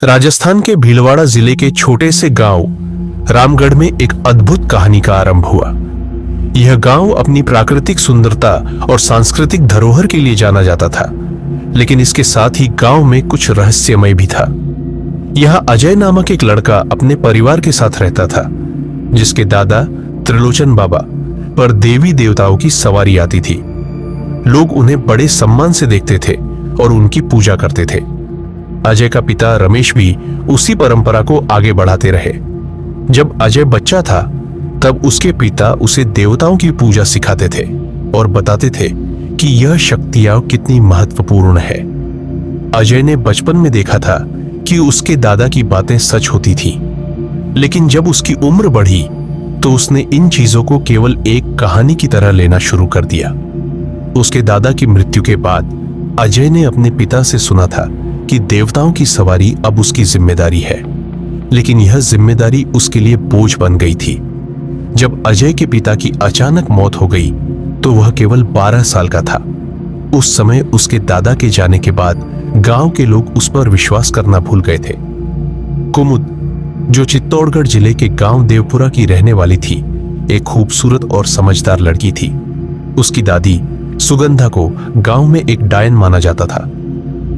राजस्थान के भीलवाड़ा जिले के छोटे से गांव रामगढ़ में एक अद्भुत कहानी का आरंभ हुआ। यह गांव अपनी प्राकृतिक सुंदरता और सांस्कृतिक धरोहर के लिए जाना जाता था, लेकिन इसके साथ ही गांव में कुछ रहस्यमय भी था। यहाँ अजय नामक एक लड़का अपने परिवार के साथ रहता था, जिसके दादा त्रिलोचन बाबा पर देवी देवताओं की सवारी आती थी। लोग उन्हें बड़े सम्मान से देखते थे और उनकी पूजा करते थे। अजय का पिता रमेश भी उसी परंपरा को आगे बढ़ाते रहे। जब अजय बच्चा था तब उसके पिता उसे देवताओं की पूजा सिखाते थे और बताते थे कि यह शक्तियां कितनी महत्वपूर्ण है। अजय ने बचपन में देखा था कि उसके दादा की बातें सच होती थी, लेकिन जब उसकी उम्र बढ़ी तो उसने इन चीजों को केवल एक कहानी की तरह लेना शुरू कर दिया। उसके दादा की मृत्यु के बाद अजय ने अपने पिता से सुना था कि देवताओं की सवारी अब उसकी जिम्मेदारी है, लेकिन यह जिम्मेदारी उसके लिए बोझ बन गई थी। जब अजय के पिता की अचानक मौत हो गई तो वह केवल 12 साल का था। उस समय उसके दादा के जाने के बाद गांव के लोग उस पर विश्वास करना भूल गए थे। कुमुद, जो चित्तौड़गढ़ जिले के गांव देवपुरा की रहने वाली थी, एक खूबसूरत और समझदार लड़की थी। उसकी दादी सुगंधा को गांव में एक डायन माना जाता था।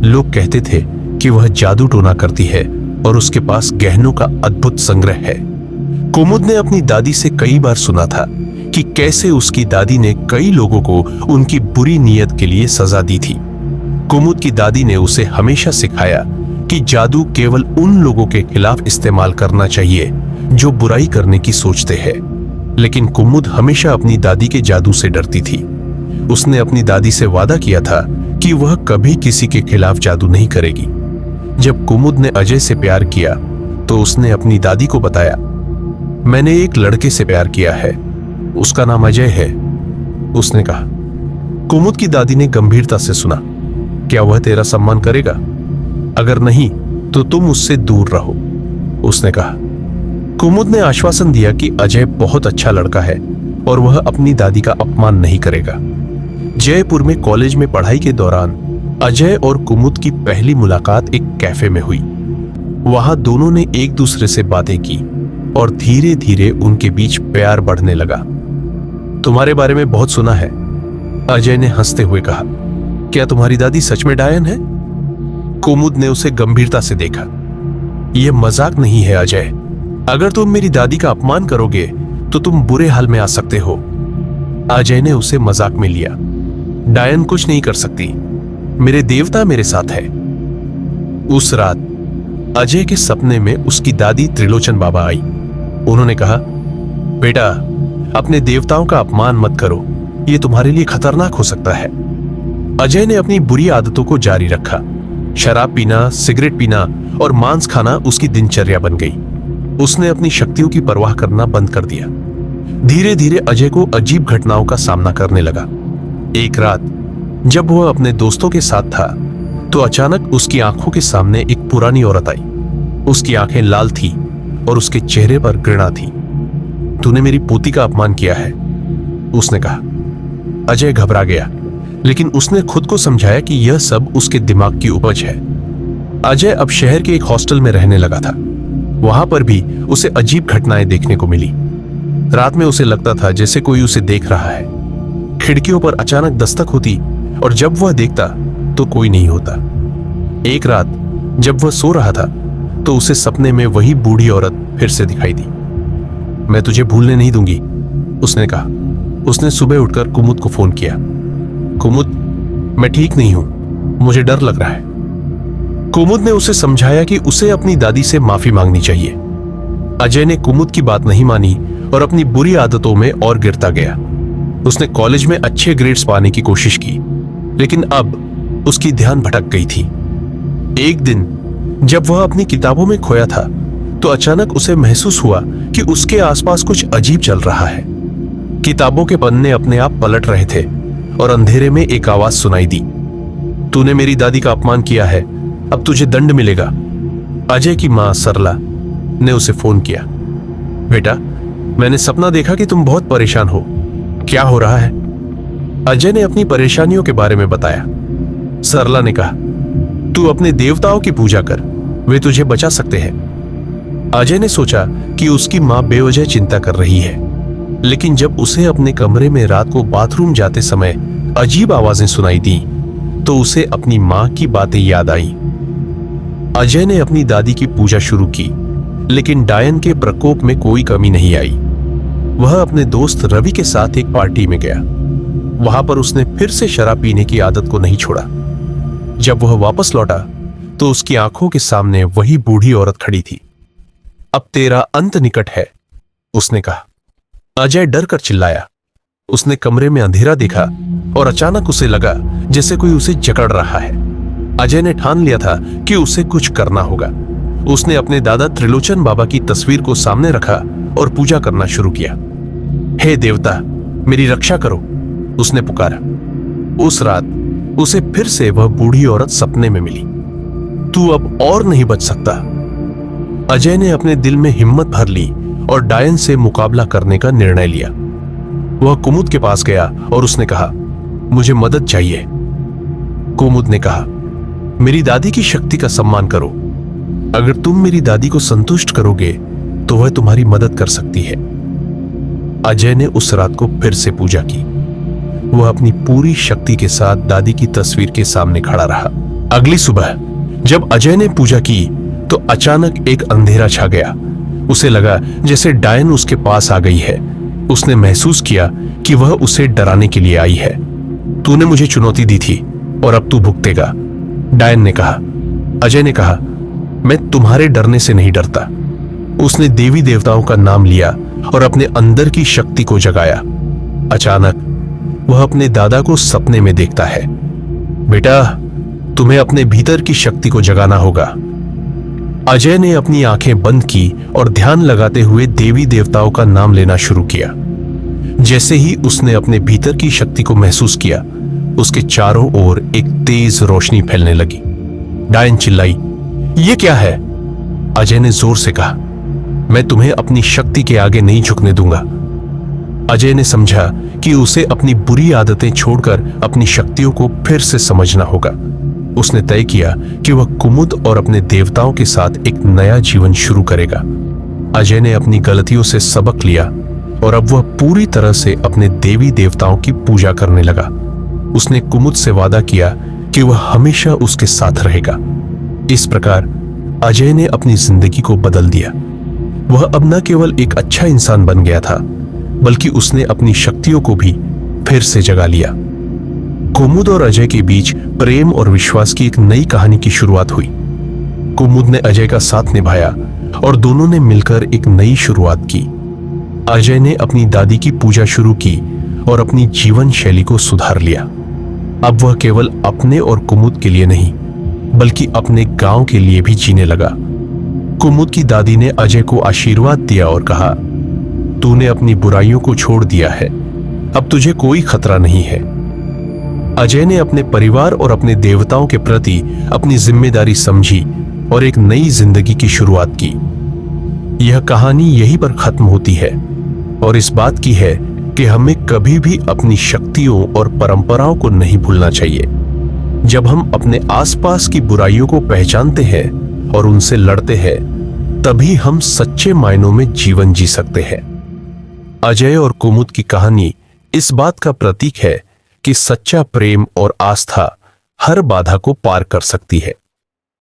लोग कहते थे कि वह जादू टोना करती है और उसके पास गहनों का अद्भुत संग्रह है। कुमुद ने अपनी दादी से कई बार सुना था कि कैसे उसकी दादी ने कई लोगों को उनकी बुरी नीयत के लिए सजा दी थी। कुमुद की दादी ने उसे हमेशा सिखाया कि जादू केवल उन लोगों के खिलाफ इस्तेमाल करना चाहिए जो बुराई करने की सोचते हैं, लेकिन कुमुद हमेशा अपनी दादी के जादू से डरती थी। उसने अपनी दादी से वादा किया था कि वह कभी किसी के खिलाफ जादू नहीं करेगी। जब कुमुद ने अजय से प्यार किया तो उसने अपनी दादी को बताया, मैंने एक लड़के से प्यार किया है, उसका नाम अजय है, उसने कहा। कुमुद की दादी ने गंभीरता से सुना, क्या वह तेरा सम्मान करेगा? अगर नहीं तो तुम उससे दूर रहो, उसने कहा। कुमुद ने आश्वासन दिया कि अजय बहुत अच्छा लड़का है और वह अपनी दादी का अपमान नहीं करेगा। जयपुर में कॉलेज में पढ़ाई के दौरान अजय और कुमुद की पहली मुलाकात एक कैफे में हुई। वहां दोनों ने एक दूसरे से बातें की और धीरे धीरे उनके बीच प्यार बढ़ने लगा। तुम्हारे बारे में बहुत सुना है, अजय ने हंसते हुए कहा। क्या तुम्हारी दादी सच में डायन है? कुमुद ने उसे गंभीरता से देखा। यह मजाक नहीं है अजय, अगर तुम मेरी दादी का अपमान करोगे तो तुम बुरे हाल में आ सकते हो। अजय ने उसे मजाक में लिया। डायन कुछ नहीं कर सकती, मेरे देवता मेरे साथ है। उस रात अजय के सपने में उसकी दादी त्रिलोचन बाबा आई। उन्होंने कहा, बेटा, अपने देवताओं का अपमान मत करो, यह तुम्हारे लिए खतरनाक हो सकता है। अजय ने अपनी बुरी आदतों को जारी रखा। शराब पीना, सिगरेट पीना और मांस खाना उसकी दिनचर्या बन गई। उसने अपनी शक्तियों की परवाह करना बंद कर दिया। धीरे धीरे अजय को अजीब घटनाओं का सामना करने लगा। एक रात जब वह अपने दोस्तों के साथ था तो अचानक उसकी आंखों के सामने एक पुरानी औरत आई। उसकी आंखें लाल थी और उसके चेहरे पर घृणा थी। तूने मेरी पोती का अपमान किया है, उसने कहा। अजय घबरा गया, लेकिन उसने खुद को समझाया कि यह सब उसके दिमाग की उपज है। अजय अब शहर के एक हॉस्टल में रहने लगा था। वहां पर भी उसे अजीब घटनाएं देखने को मिली। रात में उसे लगता था जैसे कोई उसे देख रहा है। खिड़कियों पर अचानक दस्तक होती और जब वह देखता तो कोई नहीं होता। एक रात जब वह सो रहा था तो उसे सपने में वही बूढ़ी औरत फिर से दिखाई दी। मैं तुझे भूलने नहीं दूंगी, उसने कहा। उसने सुबह उठकर कुमुद को फोन किया। कुमुद, मैं ठीक नहीं हूं, मुझे डर लग रहा है। कुमुद ने उसे समझाया कि उसे अपनी दादी से माफी मांगनी चाहिए। अजय ने कुमुद की बात नहीं मानी और अपनी बुरी आदतों में और गिरता गया। उसने कॉलेज में अच्छे ग्रेड्स पाने की कोशिश की, लेकिन अब उसकी ध्यान भटक गई थी। एक दिन जब वह अपनी किताबों में खोया था तो अचानक उसे महसूस हुआ कि उसके आसपास कुछ अजीब चल रहा है। किताबों के पन्ने अपने आप पलट रहे थे और अंधेरे में एक आवाज सुनाई दी, तूने मेरी दादी का अपमान किया है, अब तुझे दंड मिलेगा। अजय की मां सरला ने उसे फोन किया। बेटा, मैंने सपना देखा कि तुम बहुत परेशान हो, क्या हो रहा है? अजय ने अपनी परेशानियों के बारे में बताया। सरला ने कहा, तू अपने देवताओं की पूजा कर, वे तुझे बचा सकते हैं। अजय ने सोचा कि उसकी मां बेवजह चिंता कर रही है, लेकिन जब उसे अपने कमरे में रात को बाथरूम जाते समय अजीब आवाजें सुनाई दी तो उसे अपनी मां की बातें याद आई। अजय ने अपनी दादी की पूजा शुरू की, लेकिन डायन के प्रकोप में कोई कमी नहीं आई। वह अपने दोस्त रवि के साथ एक पार्टी में गया। वहां पर उसने फिर से शराब पीने की आदत को नहीं छोड़ा। जब वह वापस लौटा तो उसकी आंखों के सामने वही बूढ़ी औरत खड़ी थी। अब तेरा अंत निकट है, उसने कहा। अजय डर कर चिल्लाया। उसने कमरे में अंधेरा देखा और अचानक उसे लगा जैसे कोई उसे जकड़ रहा है। अजय ने ठान लिया था कि उसे कुछ करना होगा। उसने अपने दादा त्रिलोचन बाबा की तस्वीर को सामने रखा और पूजा करना शुरू किया। हे देवता, मेरी रक्षा करो, उसने पुकारा। उस रात उसे फिर से वह बूढ़ी औरत सपने में मिली। तू अब और नहीं बच सकता। अजय ने अपने दिल में हिम्मत भर ली और डायन से मुकाबला करने का निर्णय लिया। वह कुमुद के पास गया और उसने कहा, मुझे मदद चाहिए। कुमुद ने कहा, मेरी दादी की शक्ति का सम्मान करो। अगर तुम मेरी दादी को संतुष्ट करोगे तो वह तुम्हारी मदद कर सकती है। अजय ने उस रात को फिर से पूजा की। वह अपनी पूरी शक्ति के साथ दादी की तस्वीर के सामने खड़ा रहा। अगली सुबह जब अजय ने पूजा की तो अचानक एक अंधेरा छा गया। उसे लगा जैसे डायन उसके पास आ गई है। उसने महसूस किया कि वह उसे डराने के लिए आई है। तूने मुझे चुनौती दी थी और अब तू भुगतेगा, डायन ने कहा। अजय ने कहा, मैं तुम्हारे डरने से नहीं डरता। उसने देवी देवताओं का नाम लिया और अपने अंदर की शक्ति को जगाया। अचानक वह अपने दादा को सपने में देखता है। बेटा, तुम्हें अपने भीतर की शक्ति को जगाना होगा। अजय ने अपनी आंखें बंद की और ध्यान लगाते हुए देवी देवताओं का नाम लेना शुरू किया। जैसे ही उसने अपने भीतर की शक्ति को महसूस किया, उसके चारों ओर एक तेज रोशनी फैलने लगी। डायन चिल्लाई, ये क्या है? अजय ने जोर से कहा, मैं तुम्हें अपनी शक्ति के आगे नहीं झुकने दूंगा। अजय ने समझा कि उसे अपनी बुरी आदतें छोड़कर अपनी शक्तियों को फिर से समझना होगा। उसने तय किया कि वह कुमुद और अपने देवताओं के साथ एक नया जीवन शुरू करेगा। अजय ने अपनी गलतियों से सबक लिया और अब वह पूरी तरह से अपने देवी देवताओं की पूजा करने लगा। उसने कुमुद से वादा किया कि वह हमेशा उसके साथ रहेगा। इस प्रकार अजय ने अपनी जिंदगी को बदल दिया। वह अब न केवल एक अच्छा इंसान बन गया था, बल्कि उसने अपनी शक्तियों को भी फिर से जगा लिया। कुमुद और अजय के बीच प्रेम और विश्वास की एक नई कहानी की शुरुआत हुई। कुमुद ने अजय का साथ निभाया और दोनों ने मिलकर एक नई शुरुआत की। अजय ने अपनी दादी की पूजा शुरू की और अपनी जीवन शैली को सुधार लिया। अब वह केवल अपने और कुमुद के लिए नहीं, बल्कि अपने गांव के लिए भी जीने लगा। कुमुद की दादी ने अजय को आशीर्वाद दिया और कहा, तूने अपनी बुराइयों को छोड़ दिया है, अब तुझे कोई खतरा नहीं है। अजय ने अपने परिवार और अपने देवताओं के प्रति अपनी जिम्मेदारी समझी और एक नई जिंदगी की शुरुआत की। यह कहानी यहीं पर खत्म होती है और इस बात की है कि हमें कभी भी अपनी शक्तियों और परंपराओं को नहीं भूलना चाहिए। जब हम अपने आसपास की बुराइयों को पहचानते हैं और उनसे लड़ते हैं, तभी हम सच्चे मायनों में जीवन जी सकते हैं। अजय और कुमुद की कहानी इस बात का प्रतीक है कि सच्चा प्रेम और आस्था हर बाधा को पार कर सकती है।